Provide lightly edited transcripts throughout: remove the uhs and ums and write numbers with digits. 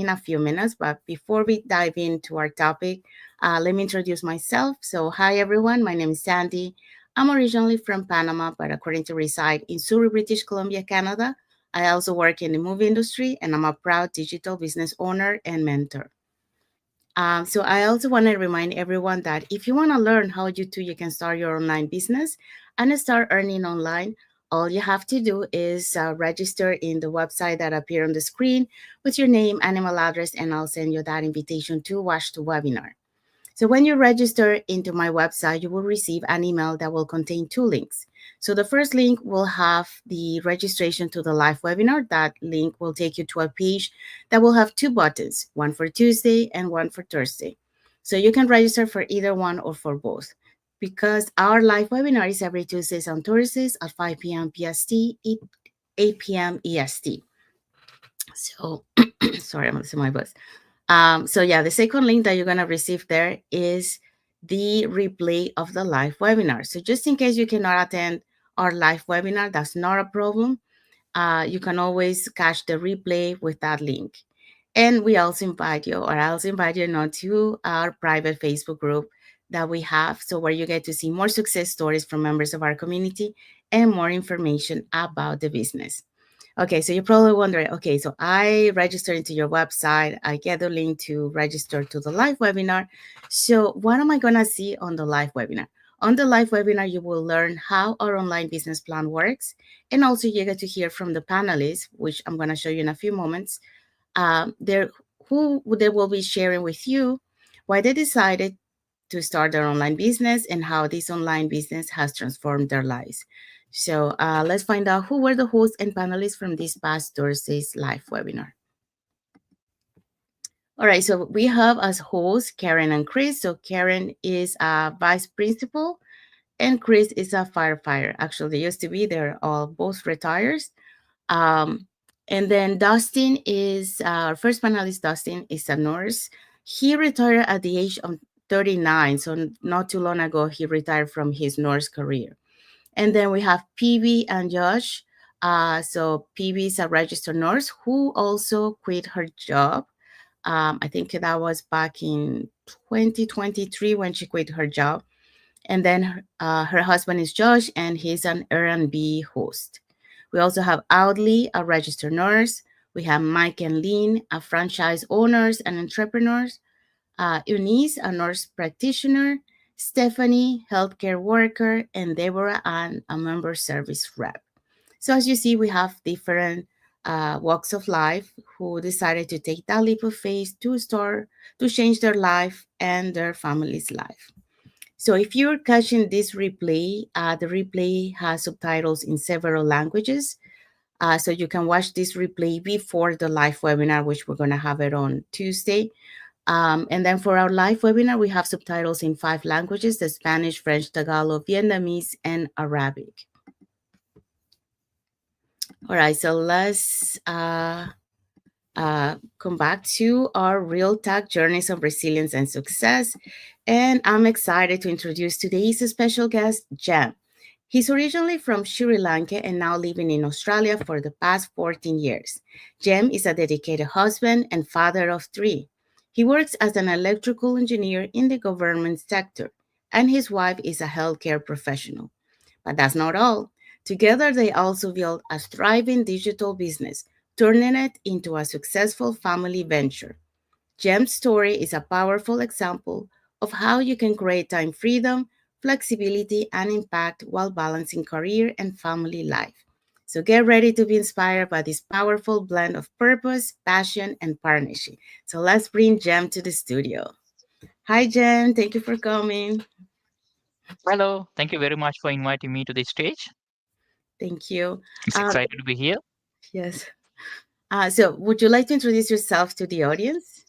in a few minutes, but before we dive into our topic, let me introduce myself. So, hi everyone, my name is Sandy. I'm originally from Panama, but according to reside in Surrey, British Columbia, Canada. I also work in the movie industry, and I'm a proud digital business owner and mentor. So I also want to remind everyone that if you want to learn how you can start your online business and start earning online, all you have to do is register in the website that appear on the screen with your name and email address, and I'll send you that invitation to watch the webinar. So when you register into my website, you will receive an email that will contain two links. So the first link will have the registration to the live webinar. That link will take you to a page that will have two buttons, one for Tuesday and one for Thursday. So you can register for either one or for both. Because our live webinar is every Tuesdays and Thursdays at 5 p.m. PST, 8 p.m. EST. So, sorry, I'm losing my voice. So yeah, the second link that you're gonna receive there is the replay of the live webinar. So just in case you cannot attend our live webinar, that's not a problem. You can always catch the replay with that link. And we also invite you, or I also invite you now to our private Facebook group that we have. So where you get to see more success stories from members of our community and more information about the business. Okay, so you're probably wondering, okay, so I register into your website, I get the link to register to the live webinar. So what am I gonna see on the live webinar? On the live webinar, you will learn how our online business plan works. And also you get to hear from the panelists, which I'm gonna show you in a few moments, who they will be sharing with you why they decided to start their online business and how this online business has transformed their lives. So let's find out who were the hosts and panelists from this past Thursday's live webinar. All right, so we have as hosts Karen and Chris. So Karen is a vice principal and Chris is a firefighter. Actually, they used to be, they're all both retired. Um, and then Dustin is our first panelist. Dustin is a nurse. He retired at the age of 39. So not too long ago, he retired from his nurse career. And then we have PB and Josh. So PB is a registered nurse who also quit her job. I think that was back in 2023 when she quit her job. And then her husband is Josh, and he's an R&B host. We also have Audley, a registered nurse. We have Mike and Lynn, a franchise owners and entrepreneurs. Eunice, a nurse practitioner. Stephanie, healthcare worker. And Deborah, a member service rep. So as you see, we have different walks of life who decided to take that leap of faith to change their life and their family's life. So if you're catching this replay, the replay has subtitles in several languages. So you can watch this replay before the live webinar, which we're going to have it on Tuesday. And then for our live webinar, we have subtitles in 5 languages: the Spanish, French, Tagalog, Vietnamese, and Arabic. All right, so let's come back to our Real Talk Journeys of Resilience and Success. And I'm excited to introduce today's special guest, Jem. He's originally from Sri Lanka and now living in Australia for the past 14 years. Jem is a dedicated husband and father of 3. He works as an electrical engineer in the government sector, and his wife is a healthcare professional. But that's not all. Together, they also built a thriving digital business, turning it into a successful family venture. Jem's story is a powerful example of how you can create time freedom, flexibility, and impact while balancing career and family life. So get ready to be inspired by this powerful blend of purpose, passion, and partnership. So let's bring Jem to the studio. Hi, Jem. Thank you for coming. Hello, thank you very much for inviting me to the stage. Thank you. It's Um, excited to be here. yes. So would you like to introduce yourself to the audience?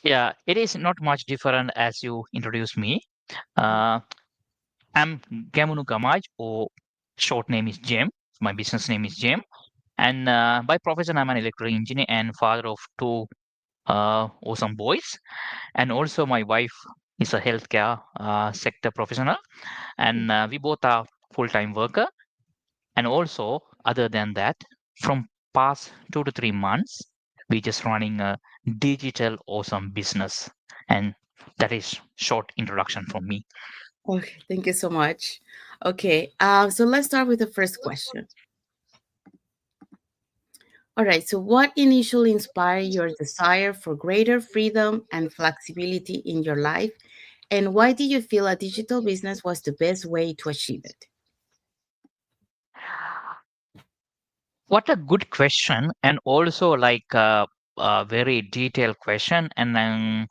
Yeah, it is not much different as you introduced me. Uh, I'm Gemunu Gamage, or short name is Jem. My business name is Jem. And by profession, I'm an electrical engineer and father of 2 awesome boys. And also, my wife is a healthcare sector professional. And we both are full-time worker. And also, other than that, from past 2 to 3 months, we're just running a digital awesome business. And that is short introduction from me. Okay, thank you so much. Okay, so let's start with the first question. All right, so what initially inspired your desire for greater freedom and flexibility in your life? And why did you feel a digital business was the best way to achieve it? What a good question, and also like a very detailed question. And then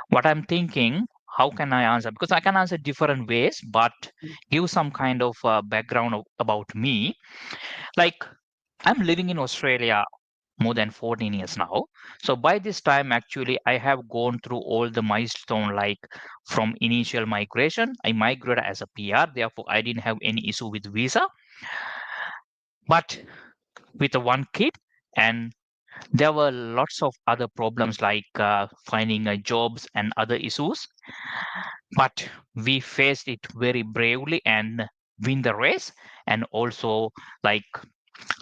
what I'm thinking, how can I answer? Because I can answer different ways, but give some kind of background about me. Like, I'm living in Australia more than 14 years now. So by this time, actually, I have gone through all the milestone, like from initial migration. I migrated as a PR, therefore I didn't have any issue with visa. But with a one kid, and there were lots of other problems like finding jobs and other issues. But we faced it very bravely and win the race. And also, like,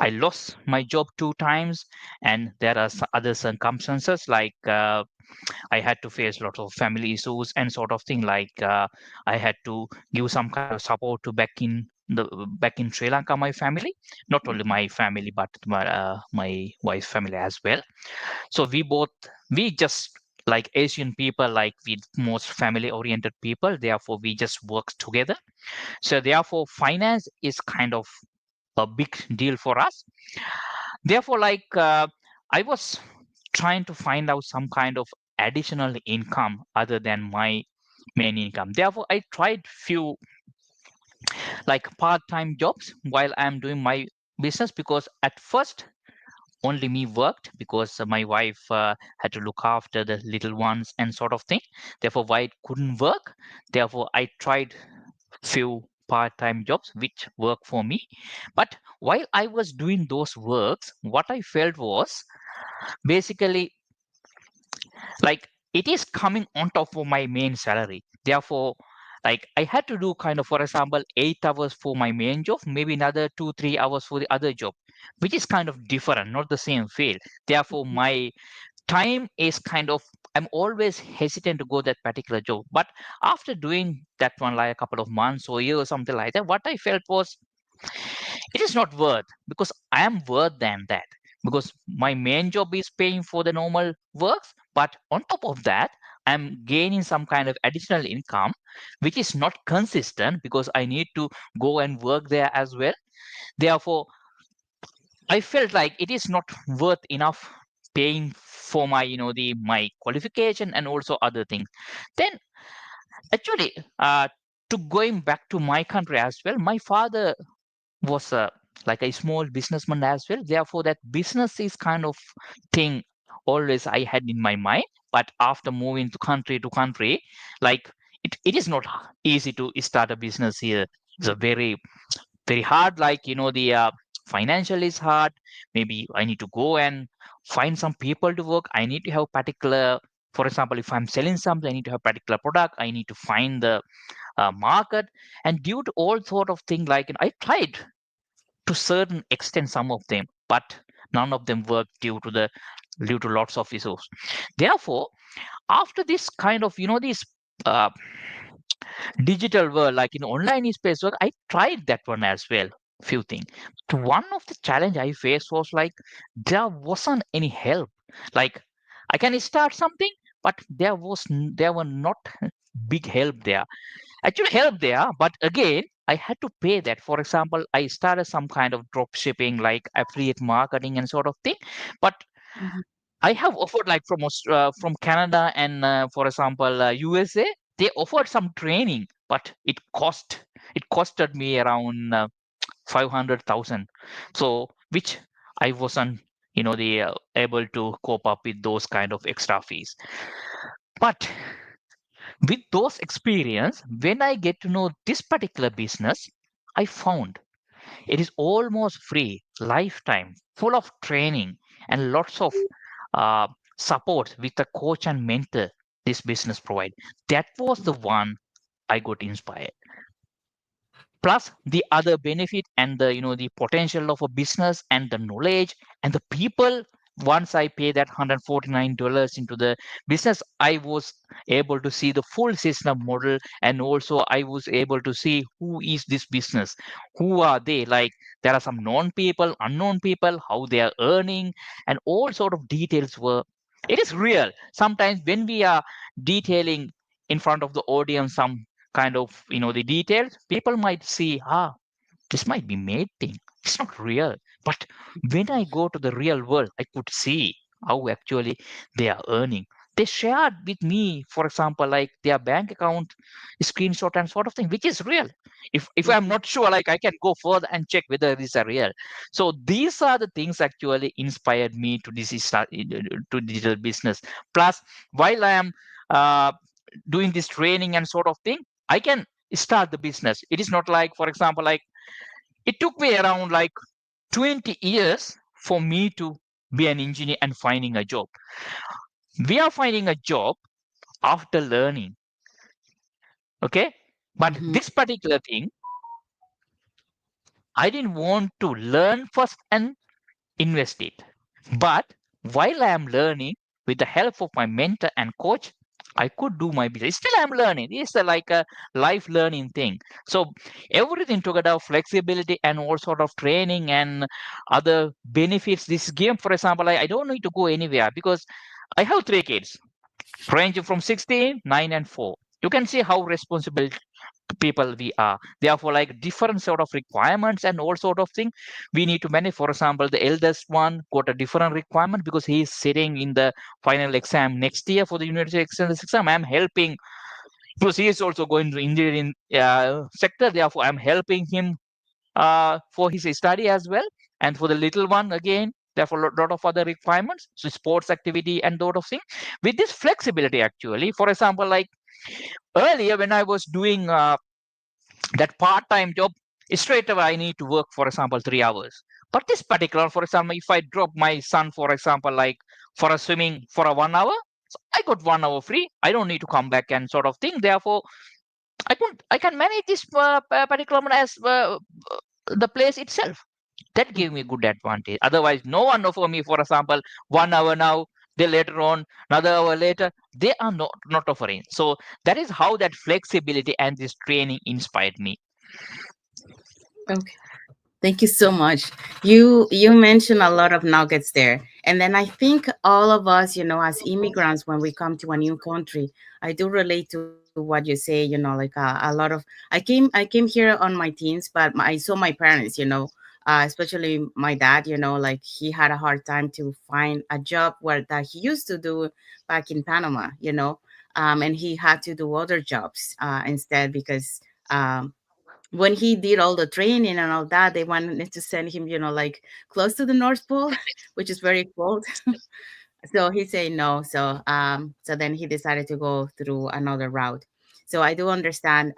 I lost my job two times, and there are other circumstances like I had to face a lot of family issues and sort of thing. Like I had to give some kind of support to back in Sri Lanka, my family, not only my family but my wife's family as well. So we just like Asian people, like we most family oriented people. Therefore, we just work together. So therefore, finance is kind of a big deal for us. Therefore, like I was trying to find out some kind of additional income other than my main income. Therefore, I tried few like part-time jobs while I'm doing my business, because at first only me worked, because my wife had to look after the little ones and sort of thing. Therefore, why it couldn't work. Therefore, I tried few part-time jobs which work for me. But while I was doing those works, what I felt was basically like it is coming on top of my main salary. Therefore, like I had to do kind of, for example, 8 hours for my main job, maybe another 2 3 hours for the other job, which is kind of different, not the same field. Therefore, my time is kind of, I'm always hesitant to go that particular job. But after doing that one like a couple of months or year or something like that, what I felt was it is not worth, because I am worth than that, because my main job is paying for the normal works, but on top of that I'm gaining some kind of additional income which is not consistent, because I need to go and work there as well. Therefore, I felt like it is not worth enough paying for my, the my qualification and also other things. Then actually, to going back to my country as well, my father was like a small businessman as well. Therefore, that business is kind of thing always I had in my mind. But after moving to country, like it is not easy to start a business here. It's a very hard. Like the financial is hard. Maybe I need to go and find some people to work. I need to have particular. For example, if I'm selling something, I need to have particular product. I need to find the market, and due to all sort of thing, like I tried to certain extent some of them, but none of them work due to lots of issues. Therefore, after this kind of this uh, digital world, like in online space work, I tried that one as well. Few things. One of the challenge I faced was like there wasn't any help. Like I can start something, but there were not big help there. Actually help there, but again I had to pay that. For example, I started some kind of drop shipping, like affiliate marketing and sort of thing. But Mhm. I have offered like from Canada and for example USA, they offered some training, but it costed me around 500,000. So which I wasn't the able to cope up with those kind of extra fees. But with those experience, when I get to know this particular business, I found it is almost free, lifetime, full of training and lots of uh, support with the coach and mentor this business provide. That was the one I got inspired. Plus the other benefit and the the potential of a business and the knowledge and the people once I pay that $149 into the business, I was able to see the full system model, and also I was able to see who is this business, who are they. Like there are some known people, unknown people, how they are earning, and all sort of details were. It is real. Sometimes when we are detailing in front of the audience some kind of the details, people might see, this might be made thing. It's not real. But when I go to the real world, I could see how actually they are earning. They shared with me, for example, like their bank account screenshot and sort of thing, which is real. If I'm Mhm. not sure, like I can go further and check whether these are real. So these are the things actually inspired me to to digital business. Plus, while I am uh, doing this training and sort of thing, I can start the business. It is not like, for example, like it took me around like 20 years for me to be an engineer and finding a job. We are finding a job after learning, okay? But Mhm. this particular thing, I didn't want to learn first and invest it. But while I am learning, with the help of my mentor and coach, I could do my business. Still, I'm learning. It's like a life learning thing. So everything together, flexibility and all sort of training and other benefits. This game, for example, I don't need to go anywhere because I have three kids, ranging from 16, 9, and 4. You can see how responsible people we are. Therefore, like different sort of requirements and all sort of thing we need to manage. For example, the eldest one got a different requirement because he is sitting in the final exam next year for the university exam. I'm helping because he is also going to engineering sector. Therefore, I'm helping him for his study as well. And for the little one, again, therefore, a lot of other requirements. So sports activity and sort of thing. With this flexibility, actually, for example, like earlier when I was doing that part-time job, straight away I need to work, for example, 3 hours. But this particular, for example, if I drop my son, for example, like for a swimming for a 1 hour, so I got 1 hour free. I don't need to come back and sort of thing. Therefore, I can manage this particular one as the place itself. That gave me good advantage. Otherwise, no one offer me, for example, 1 hour now. They later on, another hour later, they are not offering. So that is how that flexibility and this training inspired me. Okay. Thank you so much. You mentioned a lot of nuggets there. And then I think all of us, as immigrants, when we come to a new country, I do relate to what you say, like a lot of I came here on my teens, but I saw my parents, especially my dad, like he had a hard time to find a job where that he used to do back in Panama, and he had to do other jobs instead because when he did all the training and all that, they wanted to send him, like close to the North Pole, which is very cold. So he said no. So then he decided to go through another route. So I do understand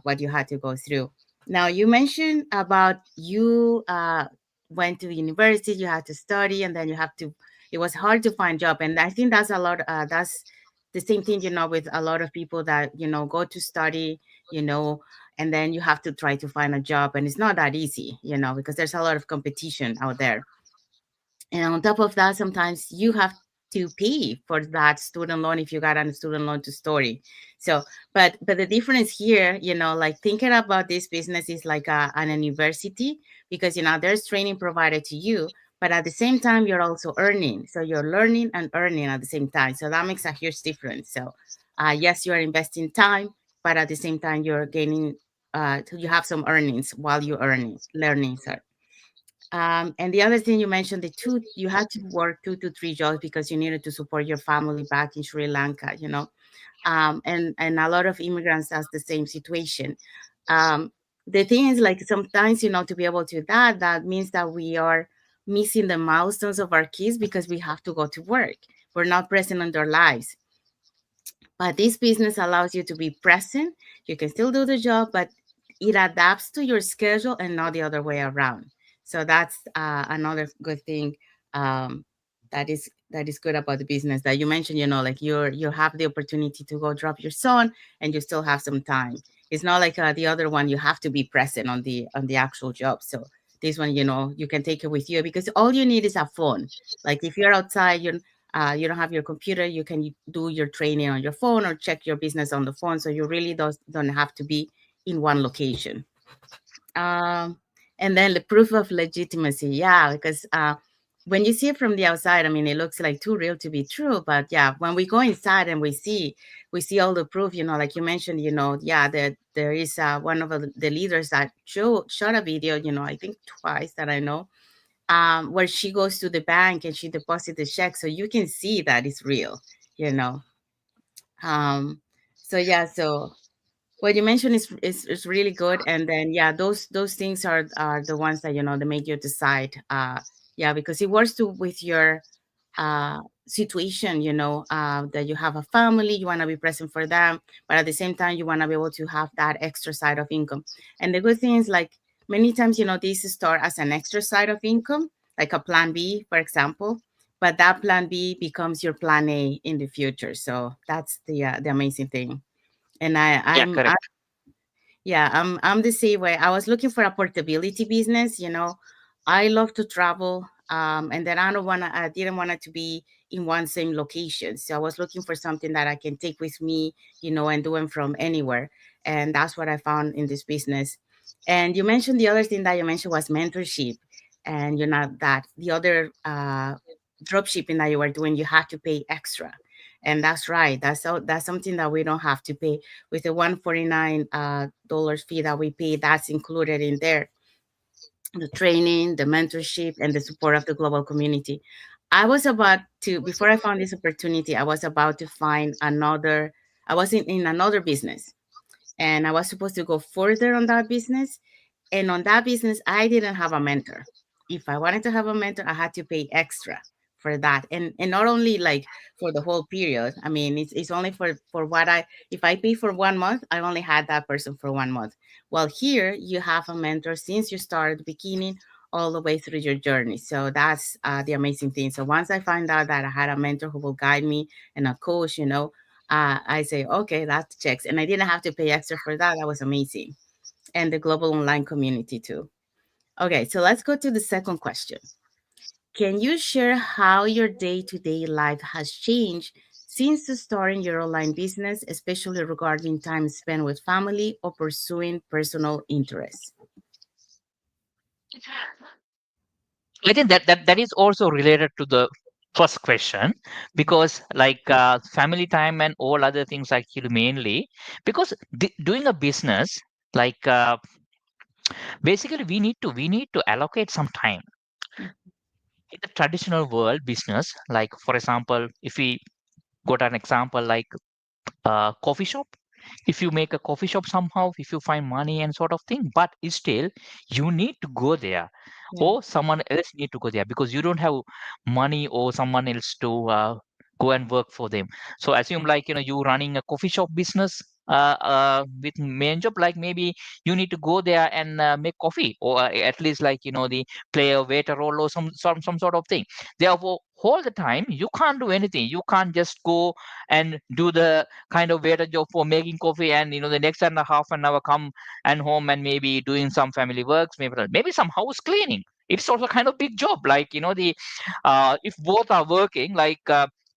what you had to go through. Now you mentioned about you went to university, you had to study, and then you have to. It was hard to find job, and I think that's a lot. That's the same thing, with a lot of people that go to study, you know, and then you have to try to find a job, and it's not that easy, because there's a lot of competition out there. And on top of that, sometimes you have to pay for that student loan if you got a student loan to story. So, but the difference here, like thinking about this business is like an university, because there's training provided to you, but at the same time you're also earning. So you're learning and earning at the same time. So that makes a huge difference. So, yes, you are investing time, but at the same time you're gaining. You have some earnings while you're learning. Sorry. And the other thing you mentioned, you had to work 2 to 3 jobs because you needed to support your family back in Sri Lanka, and a lot of immigrants that's the same situation. Um, the thing is, like sometimes, to be able to do that, that means that we are missing the milestones of our kids because we have to go to work. We're not present in their lives. But this business allows you to be present. You can still do the job, but it adapts to your schedule and not the other way around. So that's another good thing, um, that is good about the business that you mentioned. Like you have the opportunity to go drop your son, and you still have some time. It's not like the other one. You have to be present on the actual job. So this one, you can take it with you because all you need is a phone. Like if you're outside, you don't have your computer, you can do your training on your phone or check your business on the phone. So you really don't have to be in one location. Um, and then the proof of legitimacy, yeah, because when you see it from the outside, I mean, it looks like too real to be true. But yeah, when we go inside and we see all the proof, like you mentioned, yeah, there is one of the leaders that shot a video, I think twice that I know, where she goes to the bank and she deposits the check, so you can see that it's real, you know. Um, so yeah, so what you mentioned is really good, and then yeah, those things are the ones that that make you decide. Yeah, because it works too with your situation. That you have a family, you want to be present for them, but at the same time, you want to be able to have that extra side of income. And the good thing is, like many times, these start as an extra side of income, like a plan B, for example. But that plan B becomes your plan A in the future. So that's the amazing thing. And Yeah, I'm correct. yeah, I'm the same way. I was looking for a portability business. I love to travel. And then I didn't want it to be in one same location. So I was looking for something that I can take with me, and do it from anywhere. And that's what I found in this business. And you mentioned the other thing that you mentioned was mentorship. And that the other drop shipping that you were doing, you had to pay extra. And that's right. That's something that we don't have to pay with the $149 dollars fee that we pay. That's included in there, the training, the mentorship, and the support of the global community. Before I found this opportunity, I was about to find another. I was in another business, and I was supposed to go further on that business. And on that business, I didn't have a mentor. If I wanted to have a mentor, I had to pay extra for that. And not only like for the whole period. I mean, it's only for what if I pay for 1 month, I only had that person for 1 month. Well, here you have a mentor since you started the beginning all the way through your journey. So that's the amazing thing. So once I find out that I had a mentor who will guide me and a coach, I say, okay, that checks. And I didn't have to pay extra for that. That was amazing. And the global online community too. Okay, so let's go to the second question. Can you share how your day to day life has changed since starting your online business, especially regarding time spent with family or pursuing personal interests? I think that is also related to the first question, because like family time and all other things actually mainly because doing a business, like basically we need to allocate some time. In the traditional world business, like for example, if we got an example like coffee shop, if you make a coffee shop somehow, if you find money and sort of thing, but still you need to go there, Yeah. or someone else need to go there because you don't have money or someone else to go and work for them. So assume like you running a coffee shop business with main job, like maybe you need to go there and make coffee, or at least like the play a waiter role or some sort of thing. Therefore all the time you can't do anything, you can't just go and do the kind of waiter job for making coffee, and the next and a half an hour come and home and maybe doing some family works, maybe some house cleaning. It's also kind of big job, like the if both are working, like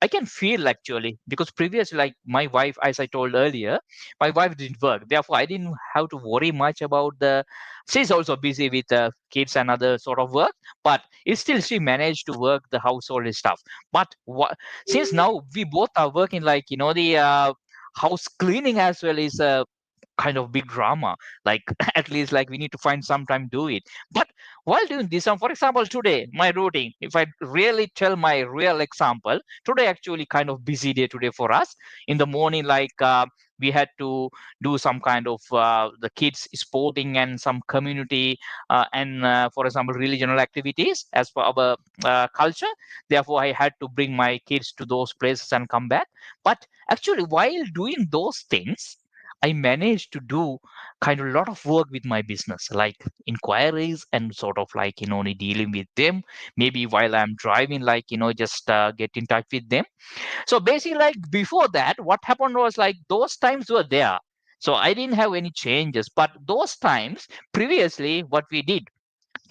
I can feel actually, because previously, like my wife, as I told earlier, my wife didn't work, therefore I didn't have to worry much about the she's also busy with kids and other sort of work, but it's still she managed to work the household stuff. But since now we both are working, like the house cleaning as well is a kind of big drama, like at least like we need to find some time to do it. But while doing this, for example, today my routine, if I really tell my real example, today actually kind of busy day today for us. In the morning, like we had to do some kind of the kids sporting and some community and for example religional activities as per our culture. Therefore I had to bring my kids to those places and come back. But actually while doing those things, I managed to do kind of a lot of work with my business, like inquiries and sort of like only dealing with them. Maybe while I'm driving, like just get in touch with them. So basically, like before that, what happened was like those times were there. So I didn't have any changes. But those times previously, what we did,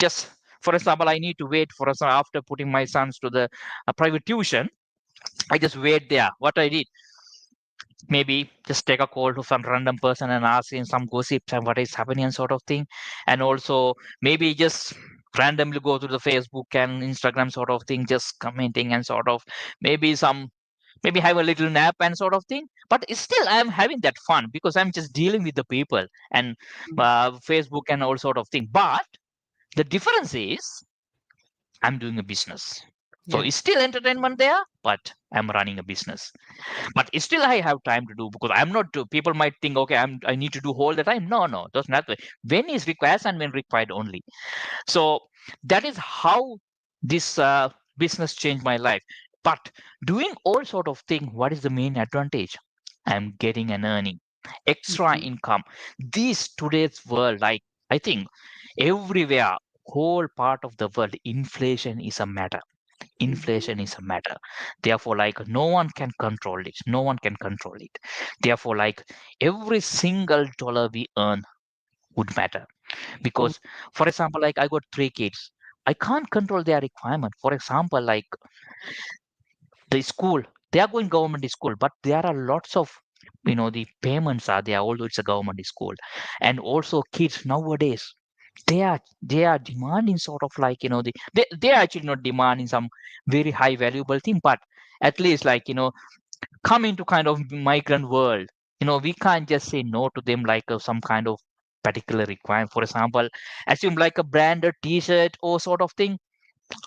Just for example, I need to wait for example after putting my sons to the private tuition. I just wait there. What I did, maybe just take a call to some random person and ask him some gossips and what is happening and sort of thing. And also maybe just randomly go to the Facebook and Instagram sort of thing, just commenting and sort of maybe some maybe have a little nap and sort of thing. But it's still I'm having that fun because I'm just dealing with the people and Facebook and all sort of thing. But the difference is I'm doing a business. So Yeah. it's still entertainment there, but I'm running a business. But still I have time to do because I'm not people might think, okay, I need to do all the time. No, that's not the way. When is required and when required only. So that is how this business changed my life. But doing all sort of thing, what is the main advantage? I'm getting an earning, extra Mhm. income. This today's world, like I think everywhere, whole part of the world, inflation is a matter. Mhm. Inflation is a matter. Therefore, like no one can control it. No one can control it. Therefore, like every single dollar we earn would matter Mhm. because for example like I got three kids, I can't control their requirement. For example like the school, they are going government school, but there are lots of the payments are there although it's a government school. And also kids nowadays, they are demanding sort of like they are actually not demanding some very high valuable thing, but at least like come into kind of migrant world. We can't just say no to them like some kind of particular requirement. For example, assume like a branded t-shirt or sort of thing,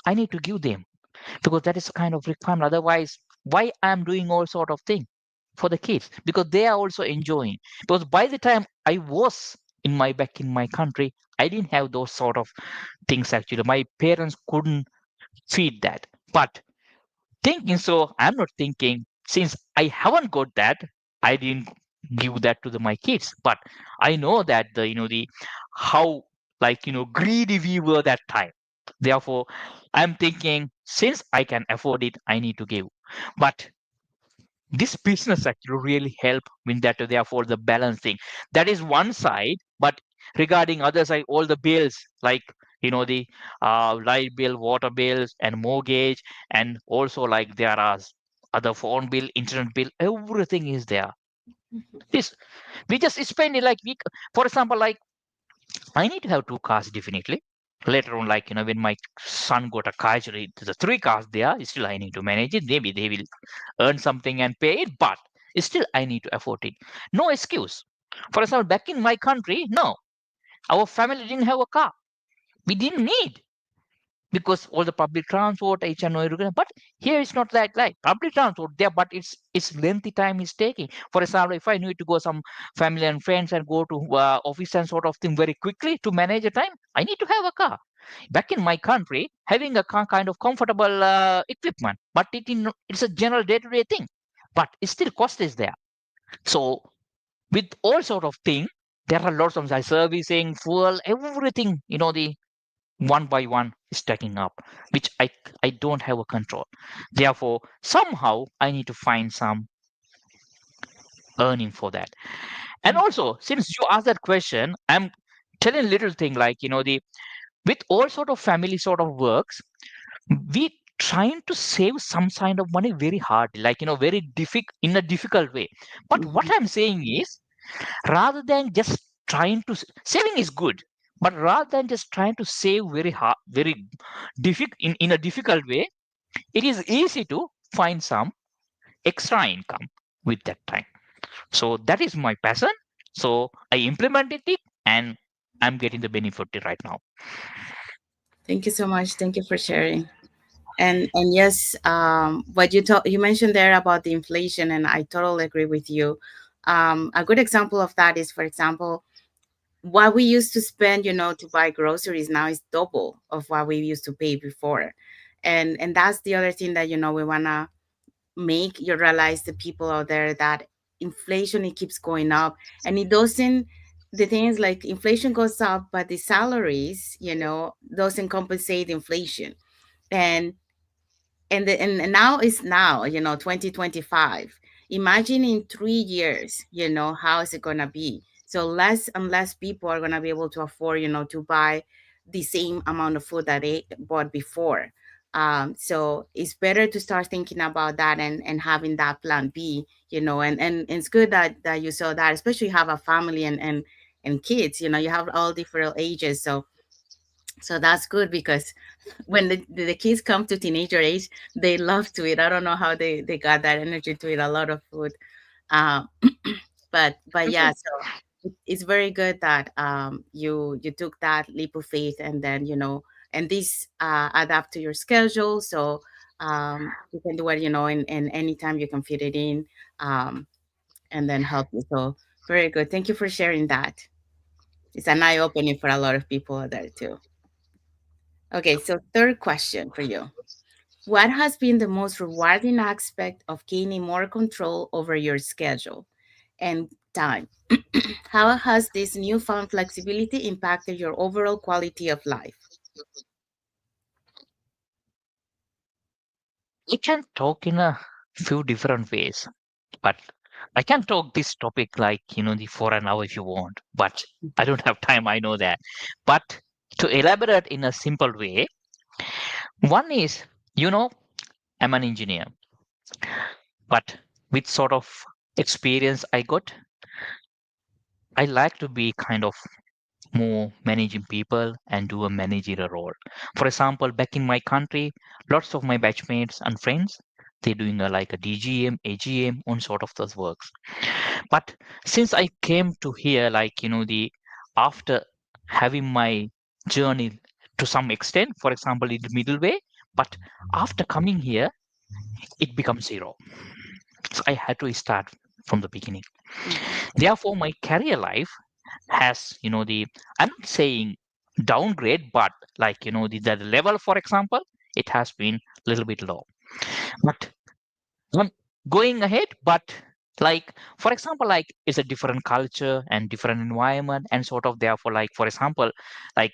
I need to give them because that is a kind of requirement. Otherwise, why I'm doing all sort of thing for the kids? Because they are also enjoying. Because by the time I was in my back in my country, I didn't have those sort of things actually. My parents couldn't feed that. But thinking so, I'm not thinking since I haven't got that, I didn't give that to my kids. But I know that the how like greedy we were that time. Therefore, I'm thinking since I can afford it, I need to give. But this business actually really help with that. Therefore, the balancing, that is one side. But regarding other side, all the bills like the light bill, water bills, and mortgage, and also like there are other phone bill, internet bill, everything is there. This we just spend it like we, for example, like I need to have two cars definitely. Later on, like when my son got a car, actually there's a three cars there. Still, I need to manage it. Maybe they will earn something and pay it, but still, I need to afford it. No excuse. For example, back in my country, no, our family didn't have a car. We didn't need because all the public transport, each and every. But here it's not like public transport there, but it's lengthy time is taking. For example, if I need to go some family and friends and go to office and sort of thing very quickly to manage the time, I need to have a car. Back in my country, having a car kind of comfortable equipment, but it's a general day-to-day thing. But it's still cost is there. So with all sort of thing, there are lots of like servicing, fuel, everything. The one by one is stacking up, which I don't have a control. Therefore, somehow I need to find some earning for that. And also, since you asked that question, I'm telling a little thing like the with all sort of family sort of works, we trying to save some kind of money very hard, like very difficult in a difficult way. But what Mhm. I'm saying is rather than just trying to saving is good, but rather than just trying to save very hard, very difficult in a difficult way, it is easy to find some extra income with that time. So that is my passion. So I implemented it and I'm getting the benefit right now. Thank you so much. Thank you for sharing. And yes, what you mentioned there about the inflation, and I totally agree with you. A good example of that is, for example, what we used to spend, to buy groceries now is double of what we used to pay before. And that's the other thing that, we wanna make you realize, the people out there, that inflation, it keeps going up, and it doesn't. The thing is, like, inflation goes up, but the salaries, doesn't compensate inflation. And and now is now, 2025. Imagine in 3 years, how is it gonna be? So less and less people are gonna be able to afford, to buy the same amount of food that they bought before. So it's better to start thinking about that and having that plan B, and it's good that you saw that, especially you have a family and kids, you have all different ages. So that's good because when the kids come to teenager age, they love to eat. I don't know how they got that energy to eat a lot of food. Um, but yeah, so it's very good that you took that leap of faith, and then and this adapt to your schedule, so you can do it, in any time you can fit it in, um, and then help you. So very good. Thank you for sharing that. It's an eye opening for a lot of people out there too. Okay, so third question for you. What has been the most rewarding aspect of gaining more control over your schedule and time? How has this newfound flexibility impacted your overall quality of life? You can talk in a few different ways, but I can talk this topic like, the for an hour if you want, but I don't have time, I know that. But to elaborate in a simple way, one is, you know, I'm an engineer, but with sort of experience I got, I like to be kind of more managing people and do a managerial role. For example, back in my country, lots of my batchmates and friends, they're doing like a DGM, AGM on sort of those works. But since I came to here, like, the after having my journey to some extent, for example, in the middle way, but after coming here, it becomes zero. So I had to start from the beginning. Mhm, Therefore, my career life has, I'm not saying downgrade, but like, the level, for example, it has been a little bit low. But I'm going ahead, but like, for example, like it's a different culture and different environment, and sort of therefore, like, for example, like,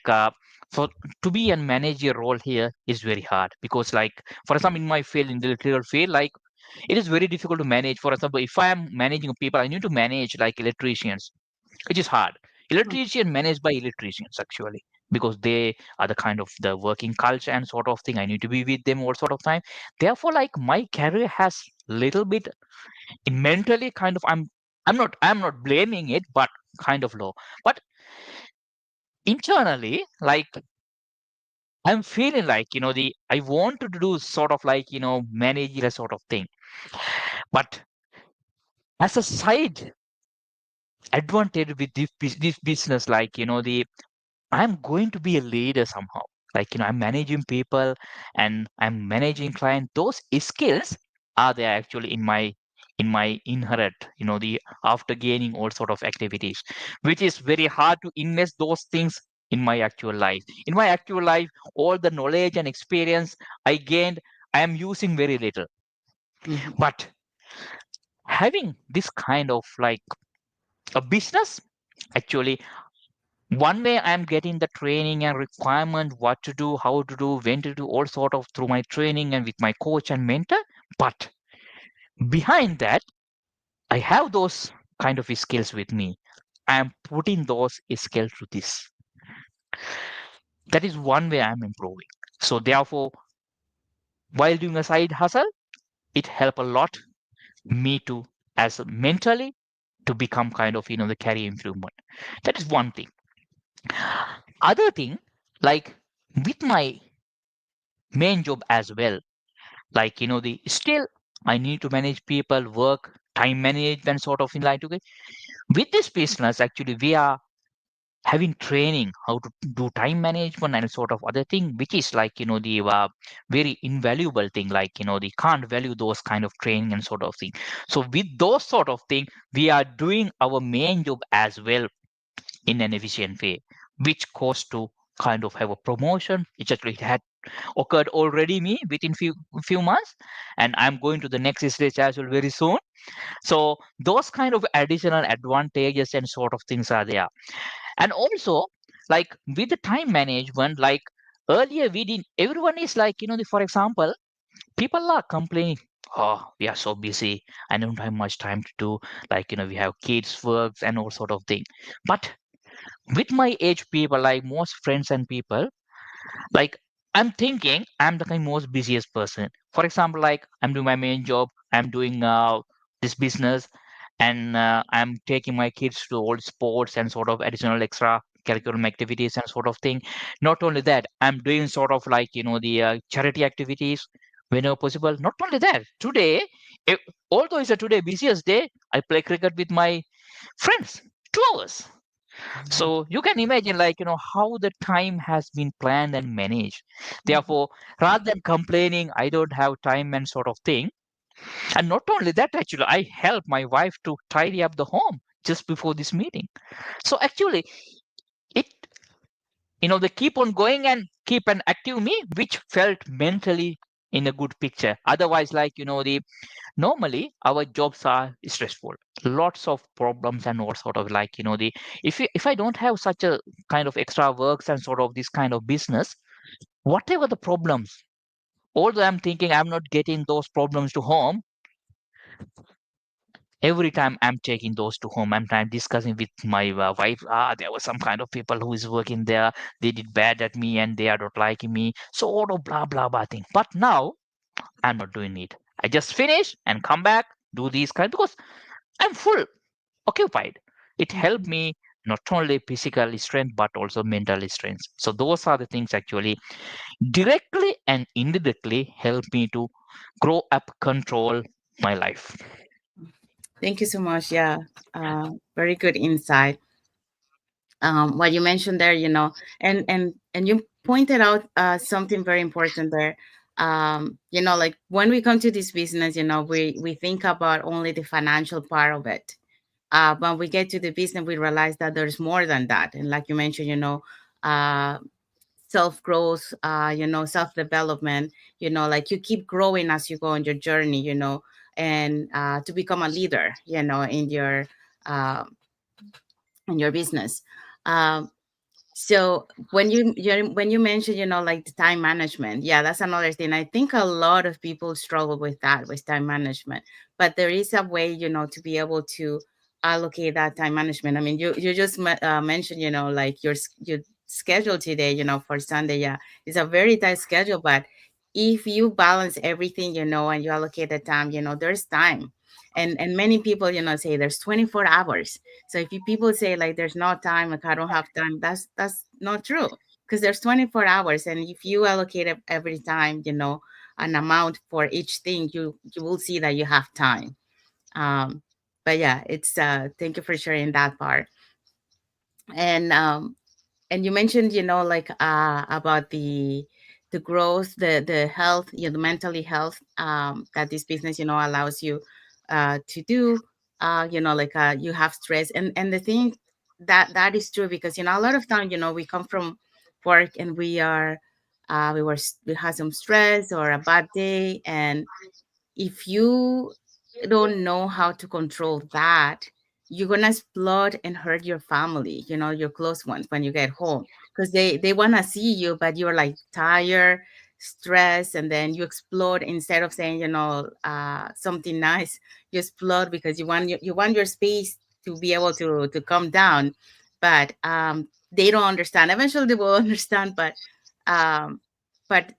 for to be a manager role here is very hard because, like, for example, in my field, in the electrical field, like, it is very difficult to manage. For example, if I am managing people, I need to manage like electricians, which is hard. Electrician managed by electricians actually, because they are the kind of the working culture and sort of thing. I need to be with them all sort of time. Therefore, like my career has little bit mentally kind of I'm not blaming it, but kind of low. But internally, like I'm feeling like the I want to do sort of like managerial sort of thing, but as a side advantage with this business, like the I'm going to be a leader somehow. Like, I'm managing people and I'm managing client. Those skills are there actually in my inherent, the after gaining all sort of activities, which is very hard to invest those things in my actual life. In my actual life, all the knowledge and experience I gained, I am using very little. mhm, But having this kind of like a business, actually one way I'm getting the training and requirement, what to do, how to do, when to do, all sort of through my training and with my coach and mentor. But behind that, I have those kind of skills with me. I am putting those skills to this. That is one way I'm improving. So therefore, while doing a side hustle, it help a lot me to as mentally to become kind of the career improvement. That is one thing. Other thing, like with my main job as well, like the still I need to manage people, work, time management sort of thing. Like, okay, with this business actually we are having training how to do time management and sort of other thing, which is like the very invaluable thing, like they can't value those kind of training and sort of thing. So with those sort of thing, we are doing our main job as well in an efficient way, which caused to kind of have a promotion. It actually had occurred already me within few months, and I'm going to the next stage as well very soon. So those kind of additional advantages and sort of things are there. And also, like with the time management, like earlier we didn't everyone is like for example, people are complaining, oh, we are so busy, I don't have much time to do, like we have kids works and all sort of thing. But with my age people, like most friends and people, like I'm thinking I'm the kind most busiest person. For example, like I'm doing my main job, I'm doing this business, and I'm taking my kids to all sports and sort of additional extra curriculum activities and sort of thing. Not only that, I'm doing sort of like the charity activities whenever possible. Not only that, today, if, although it's a today busiest day, I play cricket with my friends 2 hours. So you can imagine, like, how the time has been planned and managed. Therefore, rather than complaining, I don't have time and sort of thing. And not only that, actually, I help my wife to tidy up the home just before this meeting. So actually, it, they keep on going and keep an active me, which felt mentally in a good picture. Otherwise, like, the normally our jobs are stressful, lots of problems and all sort of like the if I don't have such a kind of extra works and sort of this kind of business, whatever the problems, although I'm thinking I'm not getting those problems to home, every time I'm taking those to home, I'm discussing with my wife, there was some kind of people who is working there, they did bad at me and they are not liking me, so all of blah blah blah thing. But now I'm not doing it. I just finish and come back, do these kind, because I'm full occupied. It helped me not only physical strength but also mental strength. So those are the things actually directly and indirectly help me to grow up, control my life. Thank you so much. Yeah, very good insight. What you mentioned there, and you pointed out something very important there. Like when we come to this business, we think about only the financial part of it. When we get to the business, we realize that there's more than that. And like you mentioned, uh, self growth, self development. Like you keep growing as you go on your journey. And to become a leader, uh, in your business. Um, so when you mentioned, like the time management, yeah, that's another thing. I think a lot of people struggle with that, with time management. But there is a way, to be able to allocate that time management. I mean, you just mentioned, like your schedule today, for Sunday, yeah, it's a very tight schedule. But if you balance everything, and you allocate the time, there's time. And many people, say there's 24 hours. So if you people say like there's no time, like I don't have time, that's not true, because there's 24 hours, and if you allocate every time, an amount for each thing, you will see that you have time. Um, but yeah, it's thank you for sharing that part. And you mentioned, like about the growth, the health, the mentally health, that this business, allows you to do. Like you have stress, and the thing that is true, because a lot of time, we come from work, and we had some stress or a bad day, and if you don't know how to control that, you're gonna explode and hurt your family, your close ones, when you get home, because they want to see you, but you're like tired, stressed, and then you explode. Instead of saying, something nice, you explode because you want your space to be able to come down. But they don't understand. Eventually they will understand, um but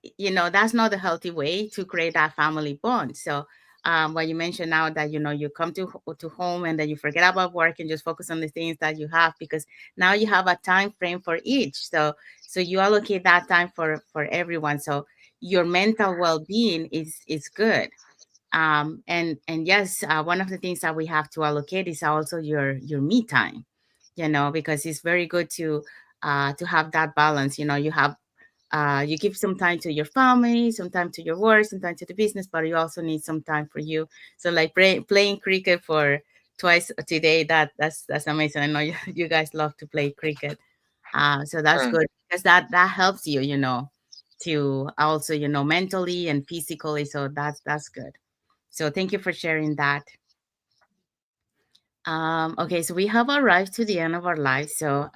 that's not the healthy way to create that family bond. So what you mentioned now, that you come to home, and then you forget about work and just focus on the things that you have, because now you have a time frame for each. So you allocate that time for everyone, so your mental well-being is good. And yes, one of the things that we have to allocate is also your me time, because it's very good to have that balance. You give some time to your family, some time to your work, some time to the business, but you also need some time for you. So like playing cricket for twice today, that's amazing. I know you guys love to play cricket. So that's Mm. good, because that helps you, to also, mentally and physically. So that's good. So thank you for sharing that. Okay, so we have arrived to the end of our life. So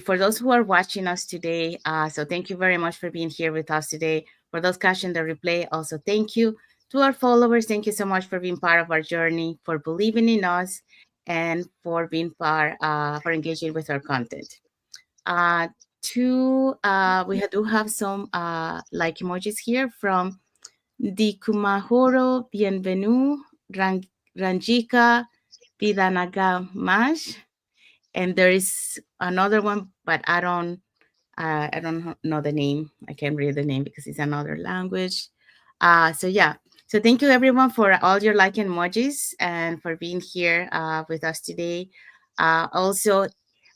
for those who are watching us today, so thank you very much for being here with us today. For those catching the replay, also thank you. To our followers, thank you so much for being part of our journey, for believing in us, and for being for engaging with our content. Uh, do have some like emojis here from the Kumahoro Bienvenu Ranjika Pidanagamash, and there is another one, but I don't know the name. I can't read the name because it's another language. So yeah. So thank you everyone for all your like emojis and for being here with us today. Also,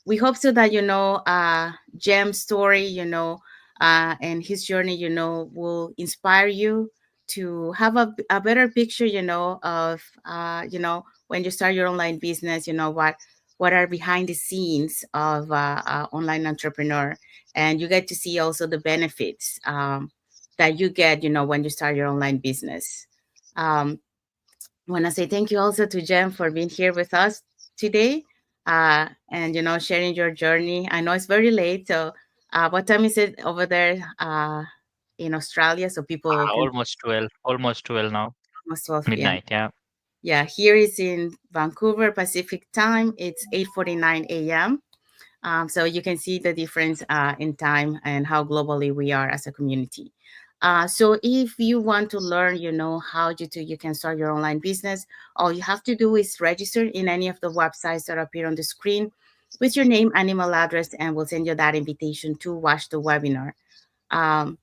we hope so that Jem's story, and his journey, will inspire you to have a better picture, of when you start your online business, what are behind the scenes of online entrepreneur, and you get to see also the benefits that you get when you start your online business. um, I want to say thank you also to Jem for being here with us today, and sharing your journey. I know it's very late, so what time is it over there in Australia, so people can Almost 12 now, almost 12 p.m. midnight. Yeah. Yeah, here is in Vancouver Pacific time, it's 8:49 a.m. So you can see the difference in time and how globally we are as a community. So if you want to learn, how you can start your online business, all you have to do is register in any of the websites that appear on the screen with your name and email address, and we'll send you that invitation to watch the webinar. Um,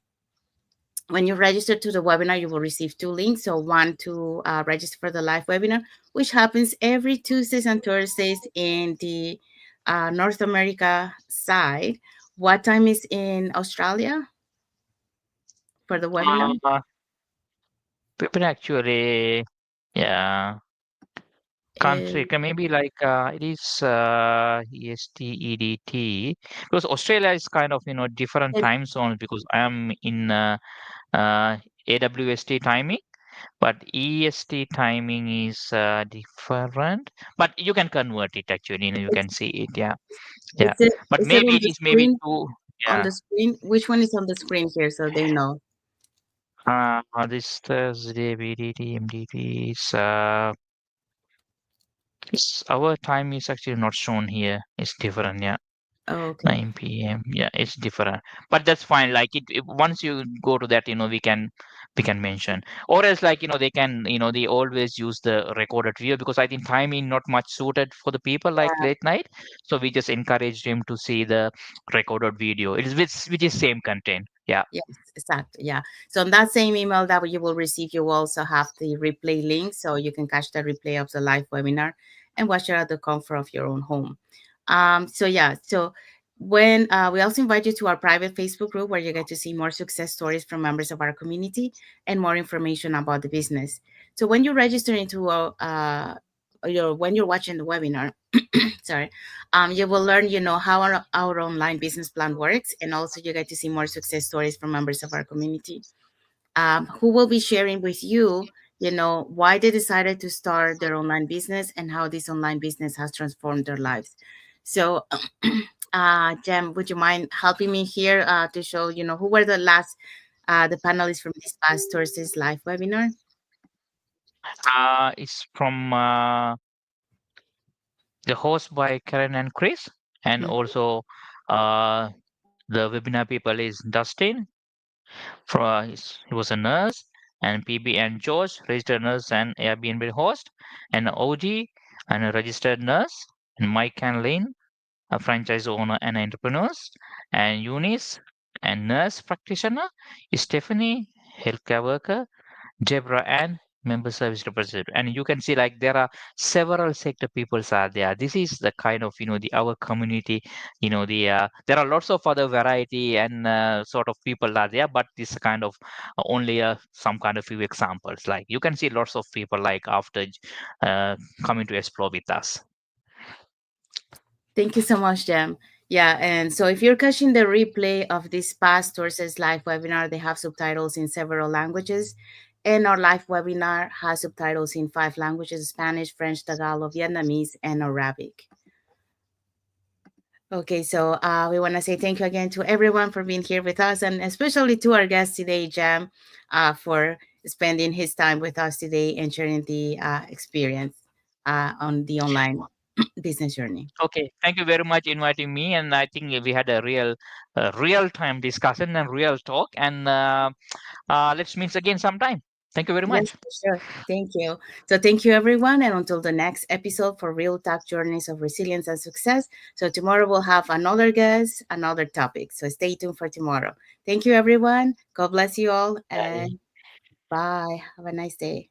when you register to the webinar, you will receive two links. So one to register for the live webinar, which happens every Tuesdays and Thursdays in the North America side. What time is in Australia for the webinar? Uh, People actually, yeah, country Uh, can maybe like it is EST EDT, because Australia is kind of different it- time zones because I am in uh, AWST timing, but EST timing is different. But you can convert it actually, you it's, can see it, yeah, yeah. it's it, But is it maybe on it the is maybe screen? two, On yeah. the screen? Which one is on the screen here so they know? This Thursday BDT MDT is our time is actually not shown here. It's different, yeah. Oh, okay. 9 p.m. Yeah, it's different, but that's fine. Like once you go to that, we can mention, or else like they can, they always use the recorded video because I think timing not much suited for the people like late night. So we just encouraged him to see the recorded video. It is which is same content. Yeah. Yes, exactly. Yeah. So on that same email that you will receive, you will also have the replay link so you can catch the replay of the live webinar and watch it at the comfort of your own home. So yeah, so when we also invite you to our private Facebook group where you get to see more success stories from members of our community and more information about the business. So when you register into when you're watching the webinar, sorry, you will learn, how our online business plan works, and also you get to see more success stories from members of our community, who will be sharing with you, why they decided to start their online business and how this online business has transformed their lives. So, Jem, would you mind helping me here to show, who were the panelists from this past Thursday's live webinar? It's from the host by Karen and Chris, and Mm, also uh, the webinar people is Dustin. He was a nurse, and PB and George, registered nurse and Airbnb host, and OG, and a registered nurse, and Mike and Lynn, a franchise owner and entrepreneurs, and Eunice, and nurse practitioner, Stephanie, healthcare worker, Deborah and member service representative. And you can see like there are several sector peoples are there. This is the kind of the our community. There are lots of other variety and sort of people are there, but this kind of only some kind of few examples. Like you can see lots of people like after uh, coming to explore with us. Thank you so much, Jem. Yeah, and so if you're catching the replay of this past Sources live webinar, they have subtitles in several languages. And our live webinar has subtitles in 5 languages: Spanish, French, Tagalog, Vietnamese, and Arabic. Okay, so we want to say thank you again to everyone for being here with us, and especially to our guest today, Jam, for spending his time with us today and sharing the experience on the online. business journey. Okay, thank you very much inviting me, and I think we had a real time discussion and real talk, and let's meet again sometime. Thank you very Yes, much. for sure. Thank you. So thank you everyone, and until the next episode for Real Talk Journeys of Resilience and Success. So tomorrow we'll have another guest, another topic. So stay tuned for tomorrow. Thank you everyone. God bless you all, Bye. and bye. Have a nice day.